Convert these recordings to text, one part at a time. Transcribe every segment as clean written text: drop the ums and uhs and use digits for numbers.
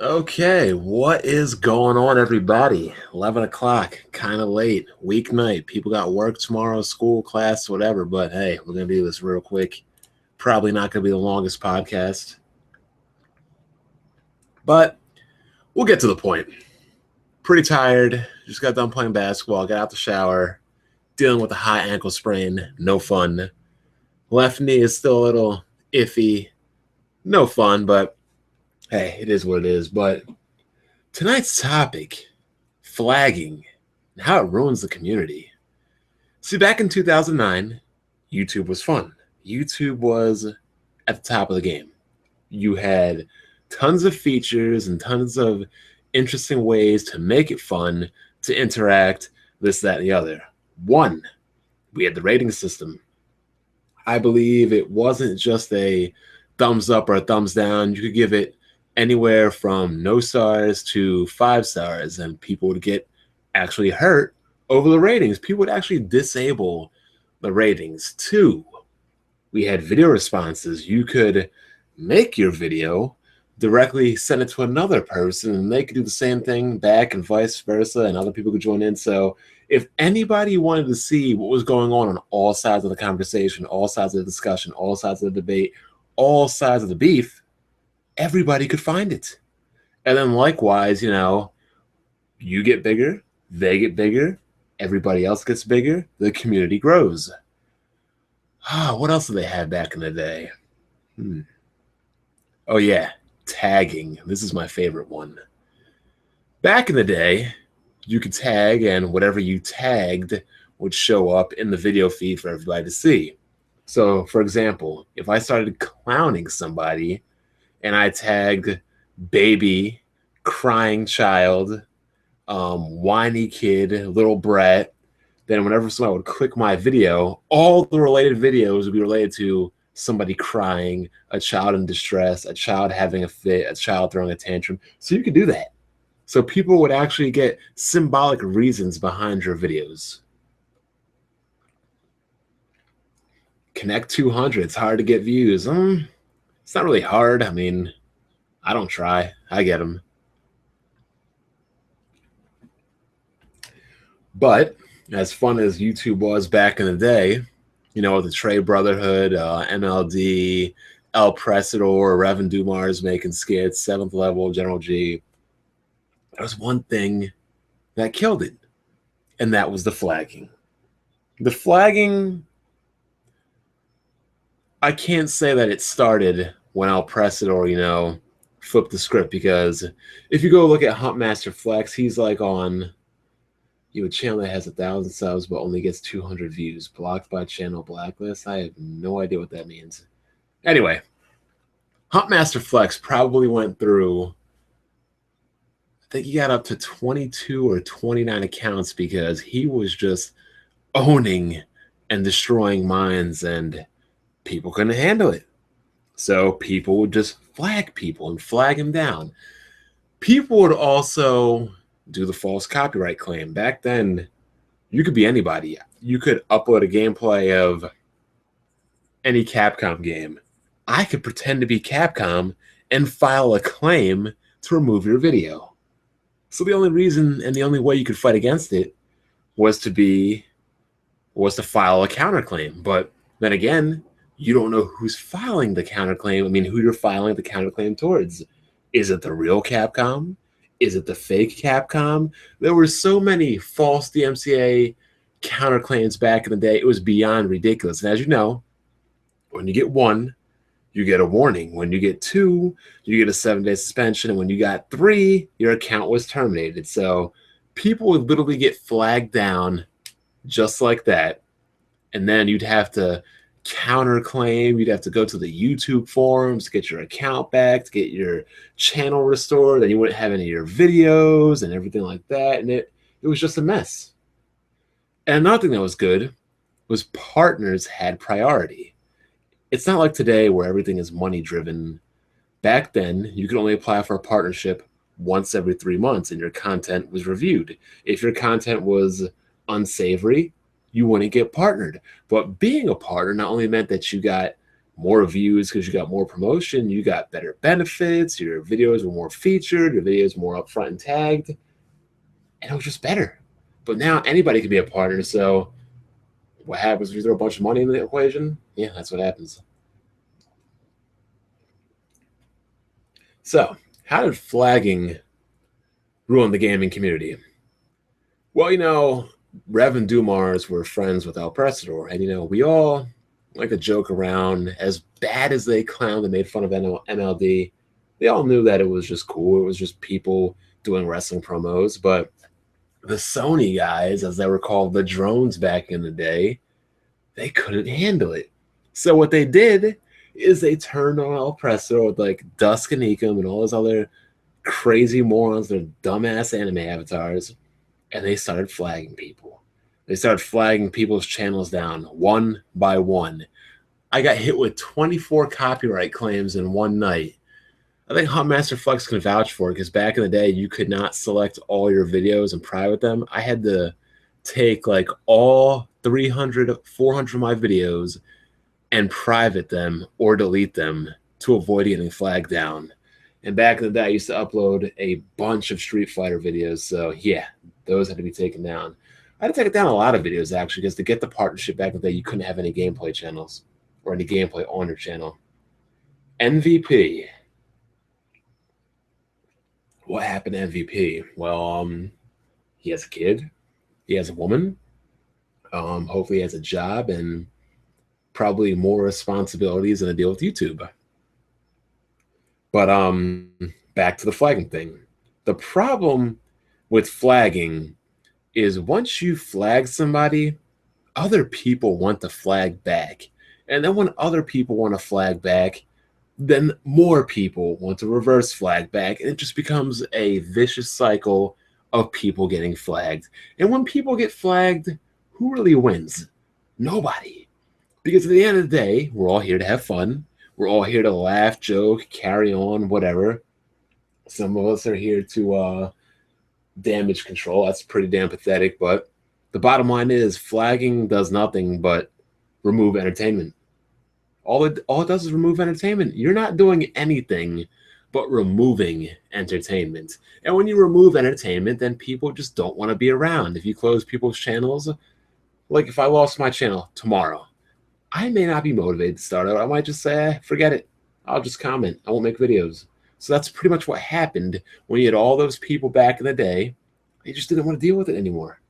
Okay, what is going on, everybody? 11 o'clock, kind of late, weeknight. People got work tomorrow, school, class, whatever. But hey, we're going to do this real quick. Probably not going to be the longest podcast, but we'll get to the point. Pretty tired. Just got done playing basketball, got out the shower, dealing with a high ankle sprain. No fun. Left knee is still a little iffy. No fun, but hey, it is what it is. But tonight's topic, flagging, and how it ruins the community. See, back in 2009, YouTube was fun. YouTube was at the top of the game. You had tons of features and tons of interesting ways to make it fun, to interact, this, that, and the other. One, we had the rating system. I believe it wasn't just a thumbs up or a thumbs down. You could give it anywhere from no stars to 5 stars, and people would get actually hurt over the ratings. People would actually disable the ratings. Two, we had video responses. You could make your video, directly send it to another person, and they could do the same thing back and vice versa, and other people could join in. So if anybody wanted to see what was going on all sides of the conversation, all sides of the discussion, all sides of the debate, all sides of the beef, everybody could find it. And then likewise, you get bigger, they get bigger, everybody else gets bigger, the community grows. What else did they have back in the day? Oh yeah, tagging. This is my favorite one. Back in the day, you could tag, and whatever you tagged would show up in the video feed for everybody to see. So, for example, if I started clowning somebody and I tagged baby, crying child, whiny kid, little brat, then whenever somebody would click my video, all the related videos would be related to somebody crying, a child in distress, a child having a fit, a child throwing a tantrum. So you could do that. So people would actually get symbolic reasons behind your videos. Connect 200. It's hard to get views. It's not really hard. I mean, I don't try. I get them. But as fun as YouTube was back in the day, the Trey Brotherhood, MLD, El Presador, Revan Dumars making skits, 7th Level, General G, there was one thing that killed it, and that was the flagging. The flagging, I can't say that it started when El Presador, flipped the script, because if you go look at Huntmaster Flex, he's like on a channel that has 1,000 subs but only gets 200 views, blocked by channel blacklist. I have no idea what that means. Anyway, Huntmaster Flex probably went through, I think he got up to 22 or 29 accounts because he was just owning and destroying minds, and people couldn't handle it. So people would just flag people and flag him down. People would also do the false copyright claim. Back then, you could be anybody. You could upload a gameplay of any Capcom game. I could pretend to be Capcom and file a claim to remove your video. So the only reason and the only way you could fight against it was to file a counterclaim. But then again, you don't know who's filing the counterclaim. I mean, who you're filing the counterclaim towards. Is it the real Capcom? Is it the fake Capcom? There were so many false DMCA counterclaims back in the day. It was beyond ridiculous. And as you know, when you get one, you get a warning. When you get two, you get a 7-day suspension. And when you got 3, your account was terminated. So people would literally get flagged down just like that. And then you'd have to counterclaim. You'd have to go to the YouTube forums to get your account back, to get your channel restored. Then you wouldn't have any of your videos and everything like that. And it was just a mess. And another thing that was good was partners had priority. It's not like today where everything is money driven. Back then, you could only apply for a partnership once every 3 months and your content was reviewed. If your content was unsavory, you wouldn't get partnered. But being a partner not only meant that you got more views because you got more promotion, you got better benefits, your videos were more featured, your videos more upfront and tagged, and it was just better. But now anybody can be a partner, so what happens if you throw a bunch of money in the equation? Yeah, that's what happens. So, how did flagging ruin the gaming community? Well, Rev and Dumars were friends with El Presador, and we all like to joke around. As bad as they clowned and made fun of MLD, they all knew that it was just cool. It was just people doing wrestling promos. But the Sony guys, as they were called, the drones back in the day, they couldn't handle it. So what they did is they turned on El Presador with like Dusk and Ecom and all those other crazy morons, their dumbass anime avatars, and they started flagging people. They started flagging people's channels down one by one. I got hit with 24 copyright claims in one night. I think Huntmaster Flex can vouch for it because back in the day, you could not select all your videos and private them. I had to take like all 300, 400 of my videos and private them or delete them to avoid getting flagged down. And back in the day, I used to upload a bunch of Street Fighter videos. So yeah, those had to be taken down. I had to take down a lot of videos actually because to get the partnership back in the day, you couldn't have any gameplay channels or any gameplay on your channel. MVP. What happened to MVP? Well, he has a kid. He has a woman. Hopefully he has a job and probably more responsibilities than a deal with YouTube. But back to the flagging thing. The problem with flagging is once you flag somebody, other people want to flag back. And then when other people want to flag back, then more people want to reverse flag back. And it just becomes a vicious cycle of people getting flagged. And when people get flagged, who really wins? Nobody. Because at the end of the day, we're all here to have fun. We're all here to laugh, joke, carry on, whatever. Some of us are here to damage control. That's pretty damn pathetic. But the bottom line is flagging does nothing but remove entertainment. All it does is remove entertainment. You're not doing anything but removing entertainment. And when you remove entertainment, then people just don't want to be around. If you close people's channels, like if I lost my channel tomorrow, I may not be motivated to start out. I might just say, forget it. I'll just comment. I won't make videos. So that's pretty much what happened when you had all those people back in the day. They just didn't want to deal with it anymore.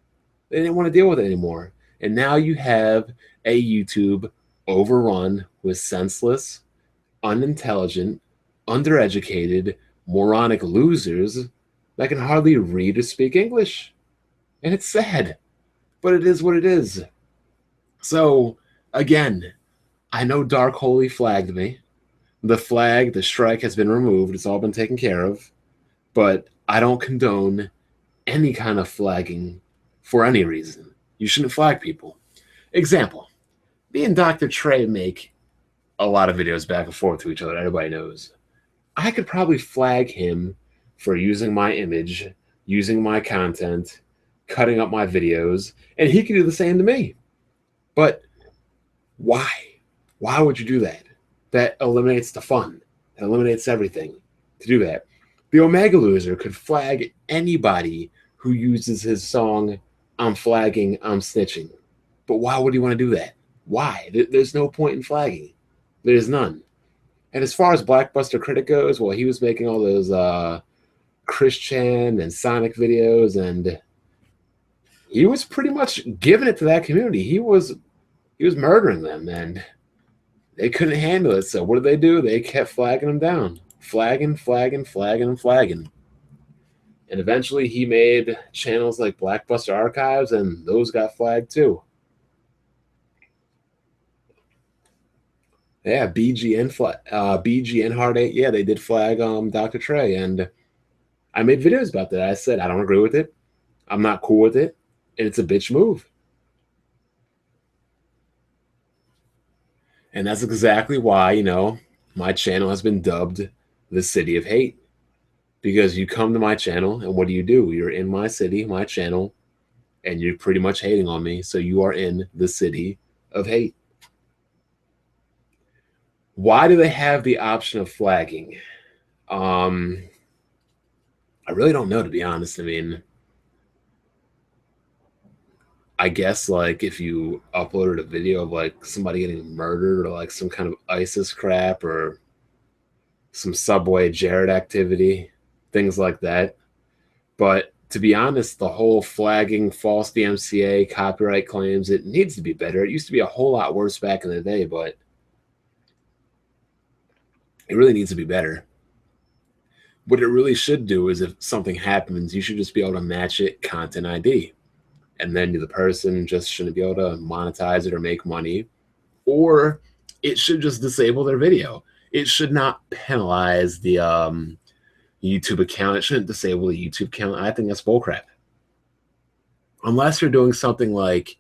They didn't want to deal with it anymore. And now you have a YouTube overrun with senseless, unintelligent, undereducated, moronic losers that can hardly read or speak English. And it's sad, but it is what it is. So, again, I know Dark Holy flagged me. The flag, the strike has been removed. It's all been taken care of. But I don't condone any kind of flagging for any reason. You shouldn't flag people. Example, me and Dr. Trey make a lot of videos back and forth to each other. Everybody knows. I could probably flag him for using my image, using my content, cutting up my videos, and he could do the same to me. But why? Why would you do that? That eliminates the fun. It eliminates everything to do that. The Omega Loser could flag anybody who uses his song, I'm flagging, I'm snitching. But why would he want to do that? Why? There's no point in flagging. There's none. And as far as Blackbuster Critic goes, well, he was making all those Christian and Sonic videos, and he was pretty much giving it to that community. He was murdering them, and they couldn't handle it. So what did they do? They kept flagging him down. Flagging. And eventually he made channels like Blackbuster Archives, and those got flagged too. Yeah, BGN Hard 8, yeah, they did flag Dr. Trey, and I made videos about that. I said, I don't agree with it. I'm not cool with it, and it's a bitch move. And that's exactly why, my channel has been dubbed the City of Hate. Because you come to my channel, and what do? You're in my city, my channel, and you're pretty much hating on me, so you are in the City of Hate. Why do they have the option of flagging? I really don't know, to be honest. I mean, I guess like if you uploaded a video of like somebody getting murdered or like some kind of ISIS crap or some Subway Jared activity, things like that. But to be honest, the whole flagging, false DMCA, copyright claims, it needs to be better. It used to be a whole lot worse back in the day, but it really needs to be better. What it really should do is if something happens, you should just be able to match it content ID. And then the person just shouldn't be able to monetize it or make money. Or it should just disable their video. It should not penalize the YouTube account. It shouldn't disable the YouTube account. I think that's bullcrap. Unless you're doing something like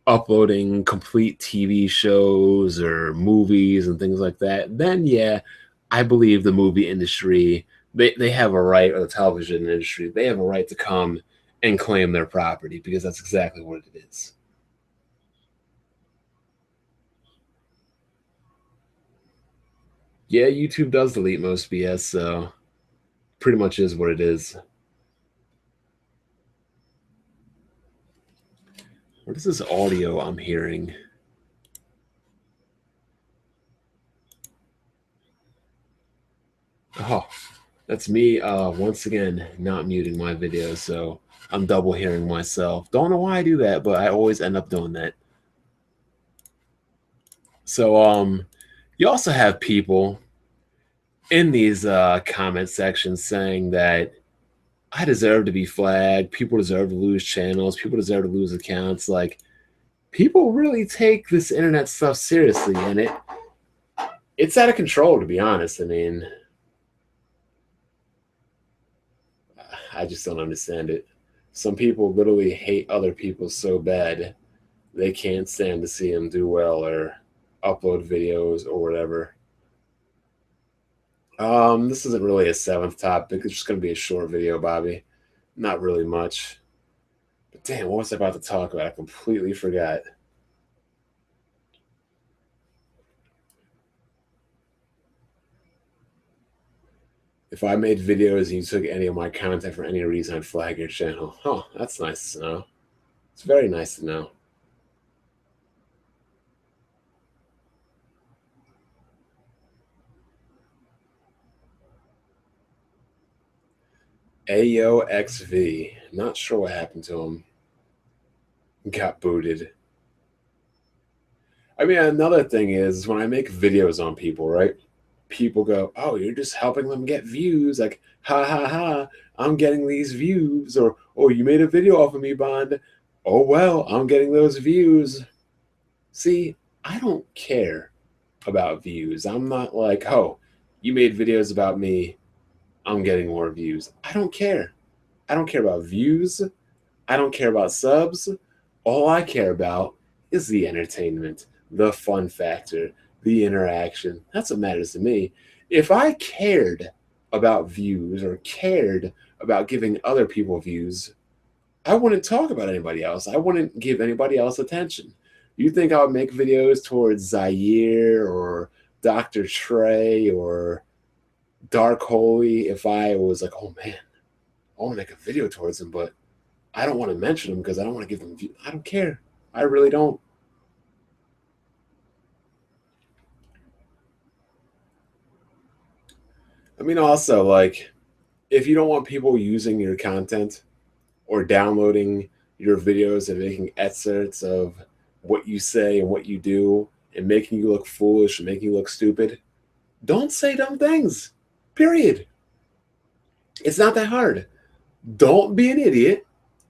uploading complete TV shows or movies and things like that, then yeah, I believe the movie industry, they have a right, or the television industry, they have a right to come and claim their property because that's exactly what it is. Yeah, YouTube does delete most BS, so pretty much is what it is. What is this audio I'm hearing? Oh, that's me once again not muting my video, so I'm double hearing myself. Don't know why I do that, but I always end up doing that. So you also have people in these comment sections saying that I deserve to be flagged, people deserve to lose channels, people deserve to lose accounts. Like, people really take this internet stuff seriously, and it's out of control, to be honest. I mean, I just don't understand it. Some people literally hate other people so bad they can't stand to see them do well or upload videos or whatever. This isn't really a seventh topic. It's just going to be a short video, Bobby. Not really much. But damn, what was I about to talk about? I completely forgot. If I made videos and you took any of my content for any reason, I'd flag your channel. Oh, that's nice to know. It's very nice to know. AOXV. Not sure what happened to him. Got booted. I mean, another thing is when I make videos on people, right? People go, "Oh, you're just helping them get views." Like, ha ha ha, I'm getting these views. Or, "Oh, you made a video off of me, Bond." Oh, well, I'm getting those views. See, I don't care about views. I'm not like, "Oh, you made videos about me. I'm getting more views." I don't care. I don't care about views. I don't care about subs. All I care about is the entertainment, the fun factor, the interaction. That's what matters to me. If I cared about views or cared about giving other people views, I wouldn't talk about anybody else. I wouldn't give anybody else attention. You think I would make videos towards Zaire or Dr. Trey or Dark Holy if I was like, "Oh man, I want to make a video towards him, but I don't want to mention them because I don't want to give them views." I don't care. I really don't. I mean, also, like, if you don't want people using your content or downloading your videos and making excerpts of what you say and what you do and making you look foolish and making you look stupid, don't say dumb things. Period. It's not that hard. Don't be an idiot,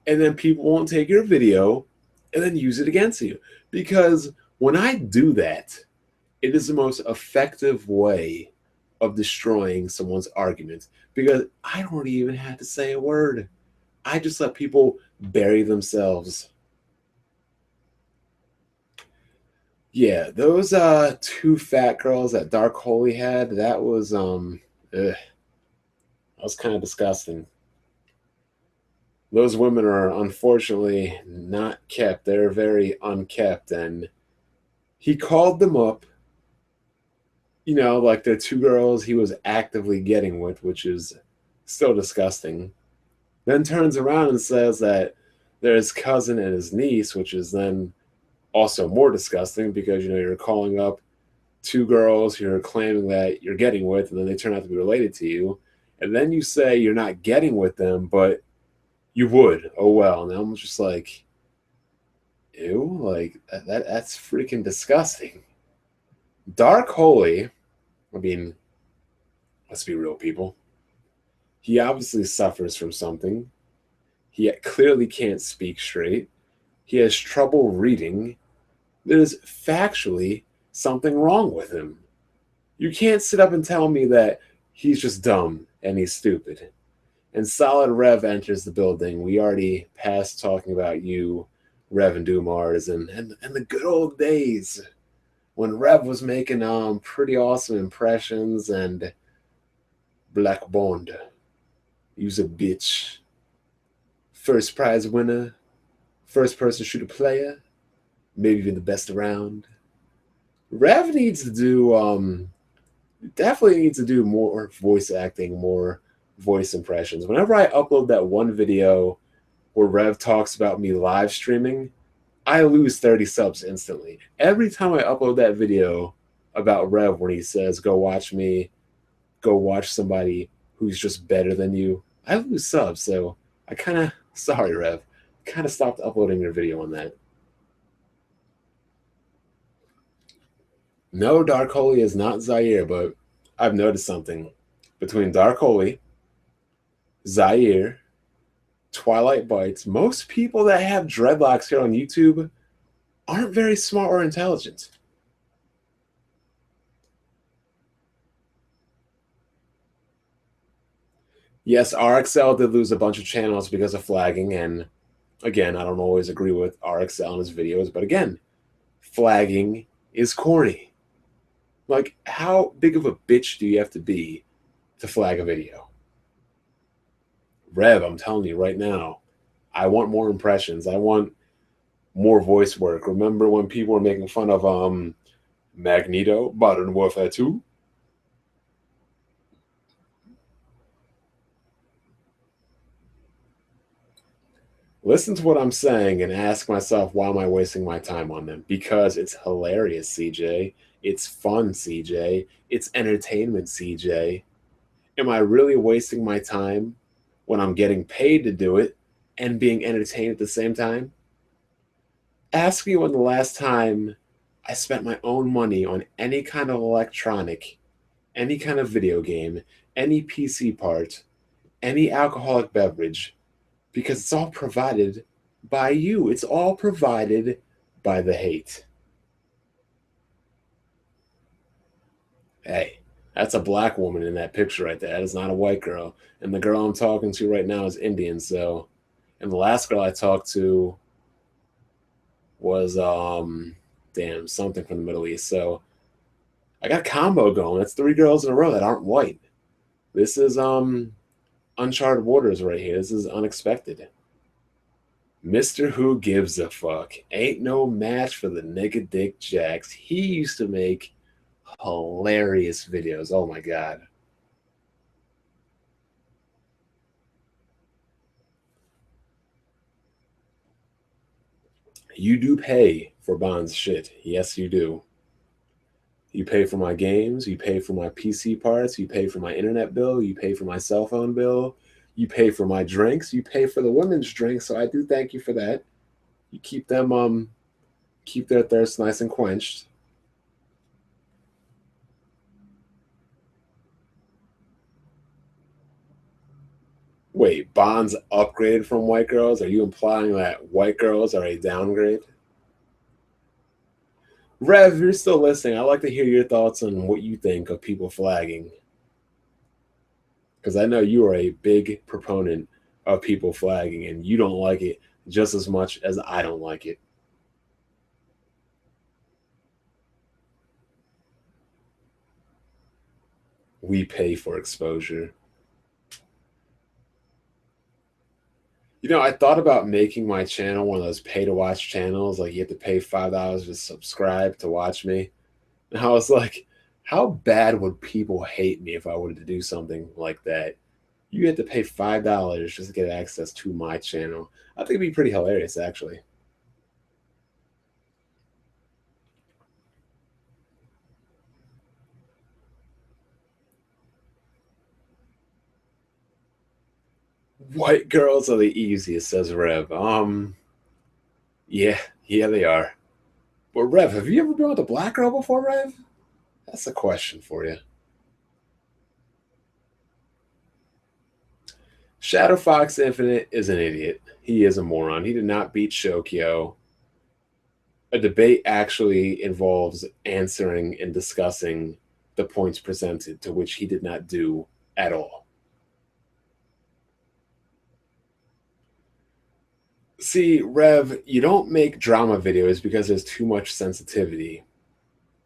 and then people won't take your video and then use it against you. Because when I do that, it is the most effective way of destroying someone's argument because I don't even have to say a word. I just let people bury themselves. Yeah, those two fat girls that Dark Holy had, that was kind of disgusting. Those women are unfortunately not kept. They're very unkept, and he called them up like the two girls he was actively getting with, which is still disgusting. Then turns around and says that there's cousin and his niece, which is then also more disgusting because you're calling up two girls you're claiming that you're getting with, and then they turn out to be related to you, and then you say you're not getting with them, but you would. Oh well. And I'm just like, ew, like that's freaking disgusting. Dark Holy, I mean, let's be real, people. He obviously suffers from something. He clearly can't speak straight. He has trouble reading. There's factually something wrong with him. You can't sit up and tell me that he's just dumb and he's stupid. And Solid Rev enters the building. We already passed talking about you, Rev and Dumars, and the good old days when Rev was making pretty awesome impressions and Black Bond. Use a bitch. First prize winner. First person shooter player. Maybe even the best around. Rev needs to do definitely needs to do more voice acting, more voice impressions. Whenever I upload that one video where Rev talks about me live streaming, I lose 30 subs instantly. Every time I upload that video about Rev when he says, go watch me, go watch somebody who's just better than you, I lose subs. So I kind of, sorry, Rev, kind of stopped uploading your video on that. No, Dark Holy is not Zaire, but I've noticed something. Between Dark Holy, Zaire, Twilight Bites, most people that have dreadlocks here on YouTube aren't very smart or intelligent. Yes, RXL did lose a bunch of channels because of flagging, and again, I don't always agree with RXL in his videos, but again, flagging is corny. Like, how big of a bitch do you have to be to flag a video? Rev, I'm telling you right now, I want more impressions. I want more voice work. Remember when people were making fun of Magneto, Modern Warfare 2? Listen to what I'm saying and ask myself, why am I wasting my time on them? Because it's hilarious, CJ. It's fun, CJ. It's entertainment, CJ. Am I really wasting my time when I'm getting paid to do it and being entertained at the same time? Ask me when the last time I spent my own money on any kind of electronic, any kind of video game, any PC part, any alcoholic beverage, because it's all provided by you. It's all provided by the hate. Hey, that's a black woman in that picture right there. That is not a white girl. And the girl I'm talking to right now is Indian. So, and the last girl I talked to was damn, something from the Middle East. So I got a combo going. That's three girls in a row that aren't white. This is uncharted waters right here. This is unexpected. Mr. Who Gives a Fuck ain't no match for the nigga Dick Jacks. He used to make hilarious videos. Oh my god. You do pay for Bond's shit. Yes, you do. You pay for my games, you pay for my PC parts, you pay for my internet bill, you pay for my cell phone bill, you pay for my drinks, you pay for the women's drinks, so I do thank you for that. You keep them keep their thirst nice and quenched. Wait, Bond's upgraded from white girls? Are you implying that white girls are a downgrade? Rev, if you're still listening, I'd like to hear your thoughts on what you think of people flagging. Because I know you are a big proponent of people flagging, and you don't like it just as much as I don't like it. We pay for exposure. I thought about making my channel one of those pay to watch channels. Like you have to pay $5 to subscribe to watch me. And I was like, How bad would people hate me if I were to do something like that? You had to pay $5 just to get access to my channel. I think it'd be pretty hilarious, actually. White girls are the easiest, says Rev. Yeah, yeah, they are. But Rev, have you ever been with a black girl before, Rev? That's a question for you. Shadow Fox Infinite is an idiot. He is a moron. He did not beat Shokyo. A debate actually involves answering and discussing the points presented, to which he did not do at all. See, Rev, you don't make drama videos because there's too much sensitivity.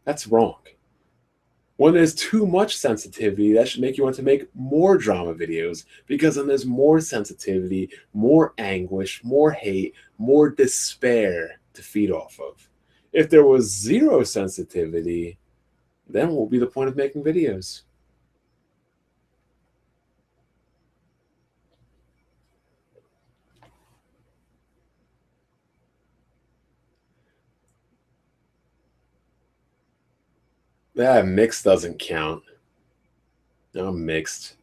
That's wrong. When there's too much sensitivity, that should make you want to make more drama videos, because then there's more sensitivity, more anguish, more hate, more despair to feed off of. If there was zero sensitivity, then what would be the point of making videos? That mixed doesn't count. No, mixed.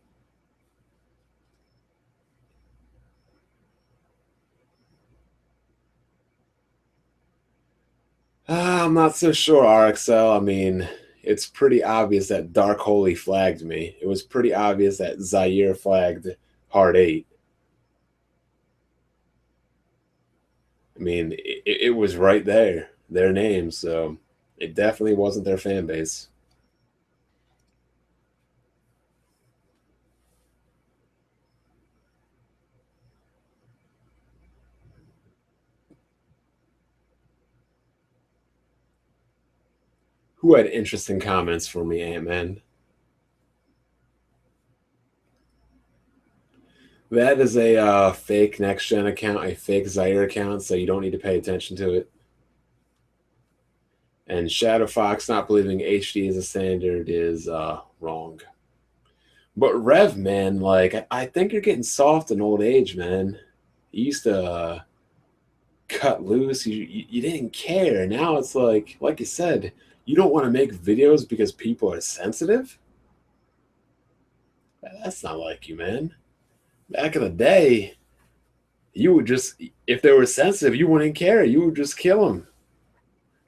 I'm not so sure, RXL. I mean, it's pretty obvious that Dark Holy flagged me. It was pretty obvious that Zaire flagged Hard 8. I mean, it was right there, their name, so it definitely wasn't their fan base. Who had interesting comments for me, Ant-Man? That is a fake next gen account, a fake Zaire account, so you don't need to pay attention to it. And Shadow Fox not believing HD is a standard is wrong. But Rev, man, like I think you're getting soft in old age, man. You used to cut loose. You didn't care. Now it's like you said, you don't want to make videos because people are sensitive. That's not like you, man. Back in the day, you would just, if they were sensitive, you wouldn't care. You would just kill them.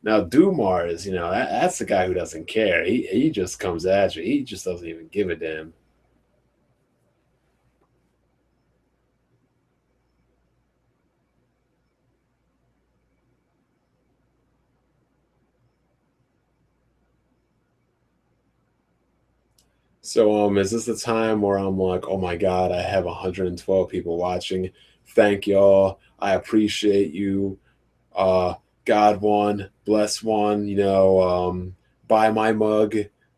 Now Dumars, that's the guy who doesn't care. He just comes at you. He just doesn't even give a damn. So is this the time where I'm like, oh my god, I have 112 people watching. Thank y'all. I appreciate you. Uh God one, bless one, buy my mug,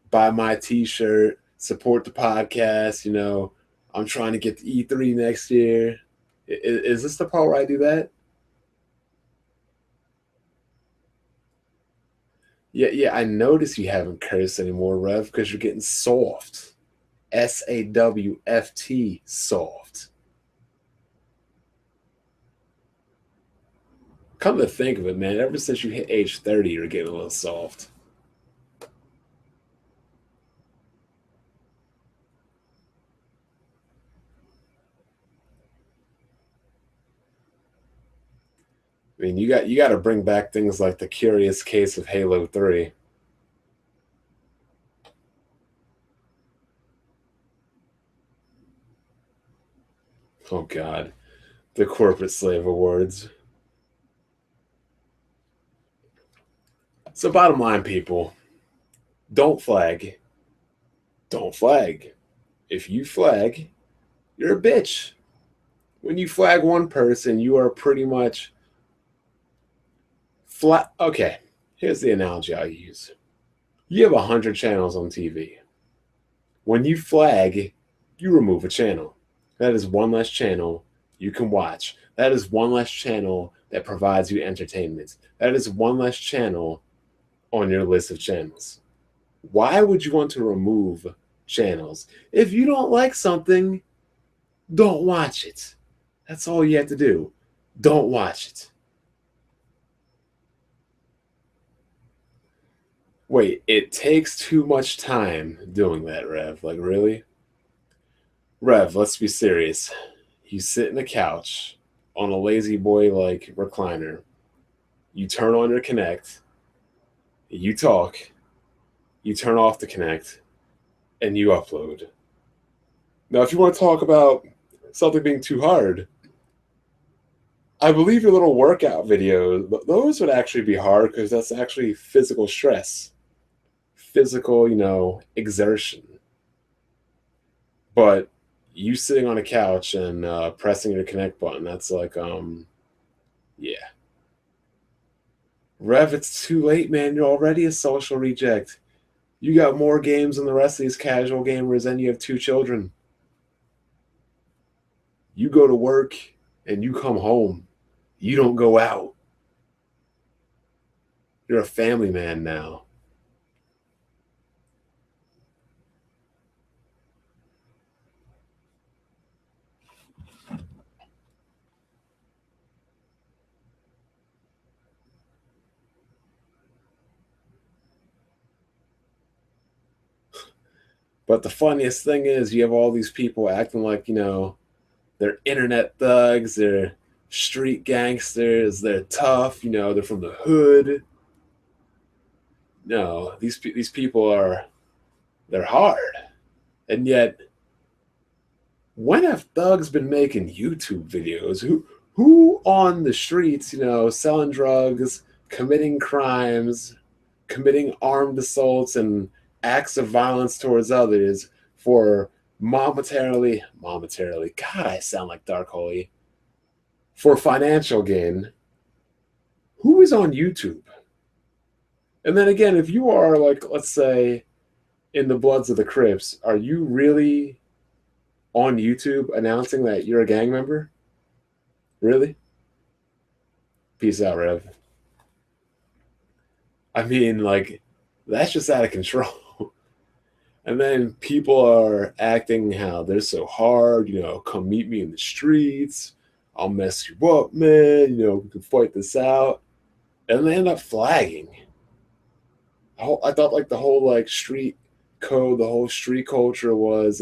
buy my t-shirt, support the podcast, I'm trying to get to E3 next year. Is this the part where I do that? Yeah, yeah, I notice you haven't cursed anymore, Rev, because you're getting soft. SAWFT, soft. Come to think of it, man, ever since you hit age 30, you're getting a little soft. I mean, you got to bring back things like the Curious Case of Halo 3. Oh God, the corporate slave awards. So bottom line, people, don't flag. Don't flag. If you flag, you're a bitch. When you flag one person, you are pretty much flat. Okay, here's the analogy I'll use. You have 100 channels on TV. When you flag, you remove a channel. That is one less channel you can watch. That is one less channel that provides you entertainment. That is one less channel on your list of channels. Why would you want to remove channels? If you don't like something, don't watch it. That's all you have to do. Don't watch it. Wait, it takes too much time doing that, Rev. Like, really? Rev, let's be serious. You sit in the couch on a lazy boy like recliner. You turn on your Connect. You talk. You turn off the Connect, and you upload. Now, if you want to talk about something being too hard, I believe your little workout videos, those would actually be hard because that's actually physical stress, physical, exertion. But you sitting on a couch and pressing your connect button, that's like, yeah. Rev, it's too late, man. You're already a social reject. You got more games than the rest of these casual gamers, and you have 2 children. You go to work and you come home. You don't go out. You're a family man now. But the funniest thing is, you have all these people acting like, they're internet thugs, they're street gangsters, they're tough, they're from the hood. No, these people they're hard. And yet, when have thugs been making YouTube videos? Who on the streets, selling drugs, committing crimes, committing armed assaults and acts of violence towards others for momentarily, God, I sound like Dark Holy, for financial gain? Who is on YouTube? And then again, if you are, like, let's say, in the Bloods of the Crips, are you really on YouTube announcing that you're a gang member? Really? Peace out, Rev. I mean, like, that's just out of control. And then people are acting how they're so hard, come meet me in the streets. I'll mess you up, man. We can fight this out. And they end up flagging. I thought, like, the whole, like, street code, the whole street culture was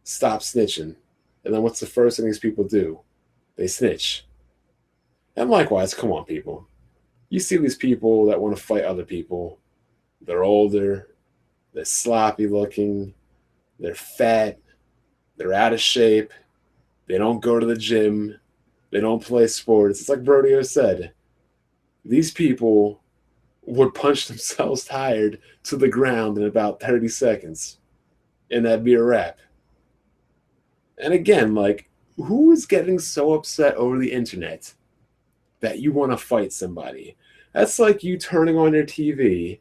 stop snitching. And then what's the first thing these people do? They snitch. And likewise, come on, people. You see these people that want to fight other people. They're older, they're sloppy looking, they're fat, they're out of shape, they don't go to the gym, they don't play sports. It's like Brodio said. These people would punch themselves tired to the ground in about 30 seconds, and that'd be a wrap. And again, like, who is getting so upset over the internet that you want to fight somebody? That's like you turning on your TV,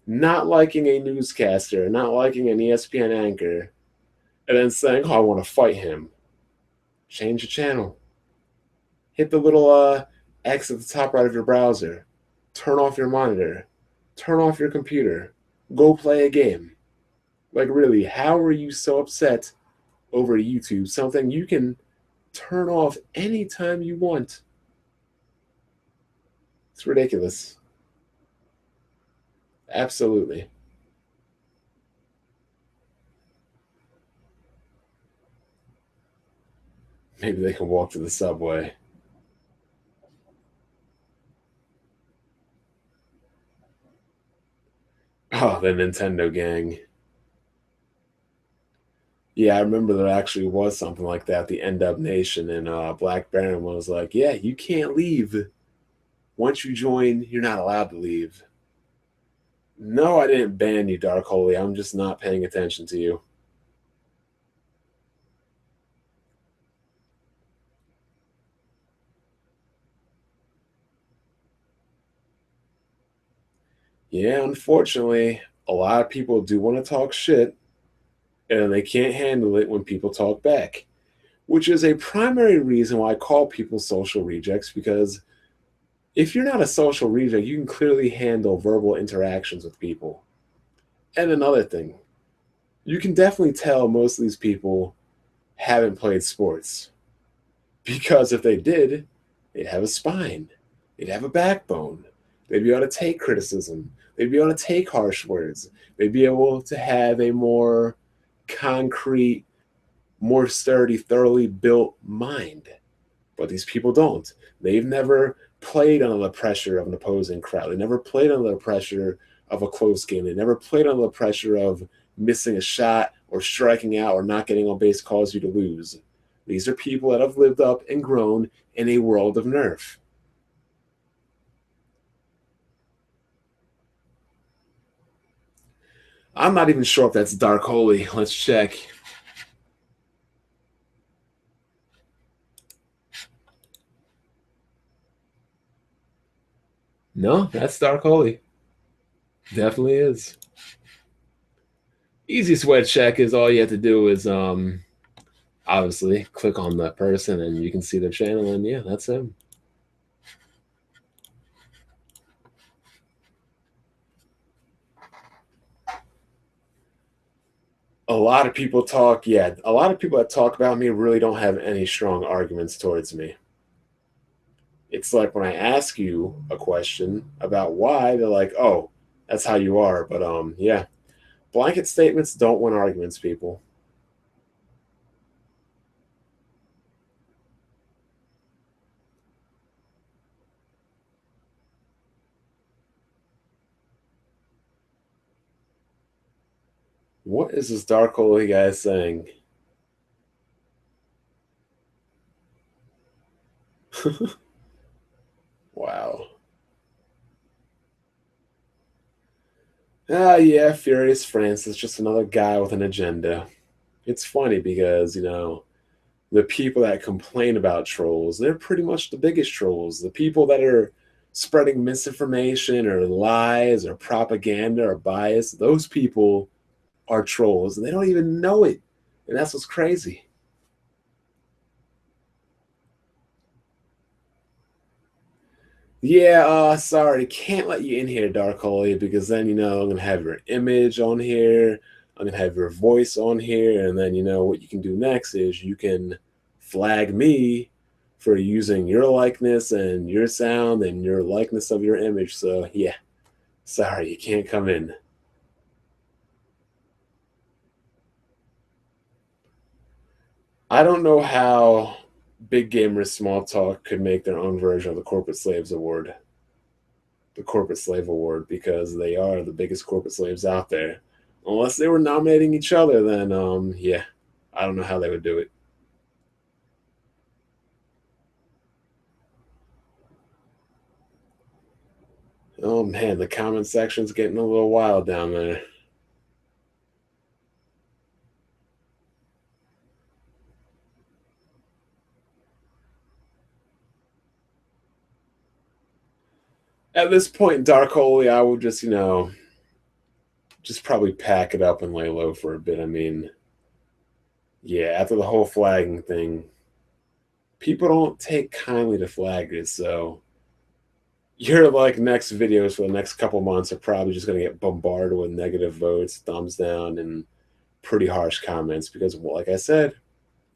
not liking a newscaster, not liking an ESPN anchor, and then saying, "Oh, I want to fight him." Change the channel. Hit the little X at the top right of your browser. Turn off your monitor. Turn off your computer. Go play a game. Like, really, how are you so upset over YouTube? Something you can turn off anytime you want. It's ridiculous. Absolutely. Maybe they can walk to the subway. Oh, the Nintendo gang. Yeah, I remember there actually was something like that. The End Up Nation, and Black Baron was like, "Yeah, you can't leave. Once you join, you're not allowed to leave." No, I didn't ban you, Dark Holy. I'm just not paying attention to you. Yeah, unfortunately, a lot of people do want to talk shit, and they can't handle it when people talk back, which is a primary reason why I call people social rejects, because If you're not a social reader, you can clearly handle verbal interactions with people. And another thing, you can definitely tell most of these people haven't played sports. Because if they did, they'd have a spine, they'd have a backbone, they'd be able to take criticism, they'd be able to take harsh words, they'd be able to have a more concrete, more sturdy, thoroughly built mind. But these people don't. They've never played under the pressure of an opposing crowd. They never played under the pressure of a close game. They never played under the pressure of missing a shot or striking out or not getting on base cause you to lose. These are people that have lived up and grown in a world of Nerf. I'm not even sure if that's Dark Holy. Let's check. No, that's Dark Holy. Definitely is. Easiest way to check is all you have to do is obviously click on the person and you can see their channel, and yeah, that's him. A lot of people talk, yeah, a lot of people that talk about me really don't have any strong arguments towards me. It's like when I ask you a question about why, they're like, oh, that's how you are. But yeah, blanket statements don't win arguments, people. What is this Dark Holy guy saying? Wow. Ah, yeah, Furious Francis, just another guy with an agenda. It's funny because, the people that complain about trolls, they're pretty much the biggest trolls. The people that are spreading misinformation or lies or propaganda or bias, those people are trolls and they don't even know it. And that's what's crazy. Yeah, sorry, can't let you in here, Dark Holy, because then I'm gonna have your image on here, I'm gonna have your voice on here, and then what you can do next is you can flag me for using your likeness and your sound and your likeness of your image. So yeah, sorry, you can't come in. I don't know how Big Gamers Small Talk could make their own version of the Corporate Slaves Award, the Corporate Slave Award, because they are the biggest corporate slaves out there. Unless they were nominating each other, then yeah, I don't know how they would do it. Oh man, the comment section's getting a little wild down there. At this point, Dark Holy, I would just probably pack it up and lay low for a bit. I mean, yeah, after the whole flagging thing, people don't take kindly to flaggers, so your like next videos for the next couple months are probably just going to get bombarded with negative votes, thumbs down, and pretty harsh comments because, well, like I said,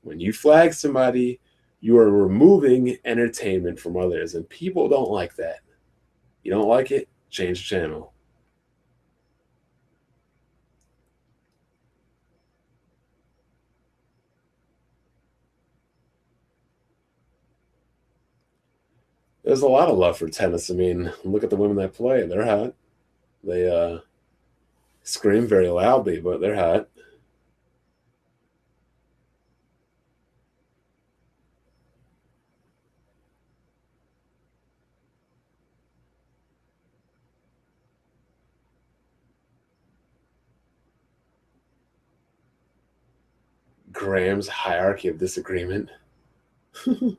when you flag somebody, you are removing entertainment from others, and people don't like that. You don't like it? Change the channel. There's a lot of love for tennis. I mean, look at the women that play. They're hot. They scream very loudly, but they're hot. Graham's hierarchy of disagreement. Who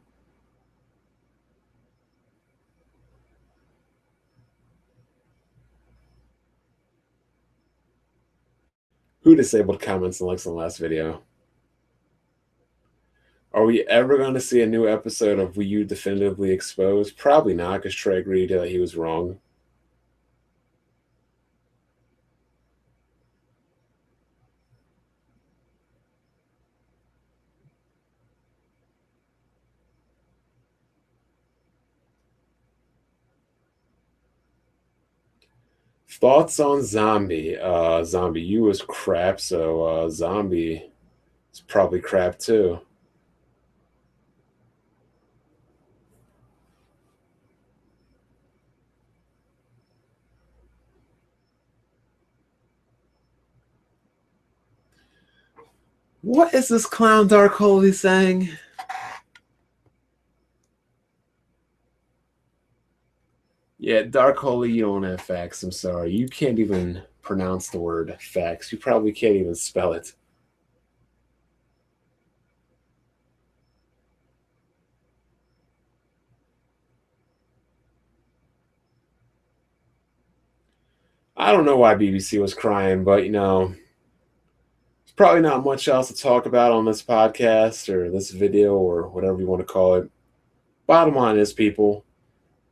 disabled comments and likes in the last video? Are we ever going to see a new episode of Wii U Definitively Exposed? Probably not, because Trey agreed that he was wrong. Thoughts on Zombie? Zombie U was crap, so Zombie is probably crap too. What is this clown Dark Holy saying? Yeah, Dark Holy, you don't have facts. I'm sorry. You can't even pronounce the word facts. You probably can't even spell it. I don't know why BBC was crying, but there's probably not much else to talk about on this podcast or this video or whatever you want to call it. Bottom line is, people,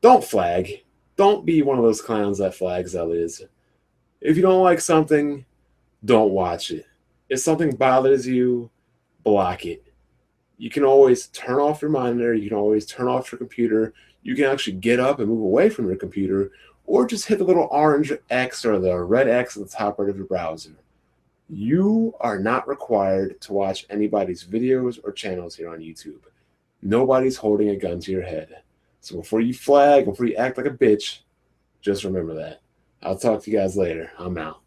don't flag. Don't be one of those clowns that flags others. If you don't like something, don't watch it. If something bothers you, block it. You can always turn off your monitor. You can always turn off your computer. You can actually get up and move away from your computer, or just hit the little orange X or the red X at the top right of your browser. You are not required to watch anybody's videos or channels here on YouTube. Nobody's holding a gun to your head. So before you flag, before you act like a bitch, just remember that. I'll talk to you guys later. I'm out.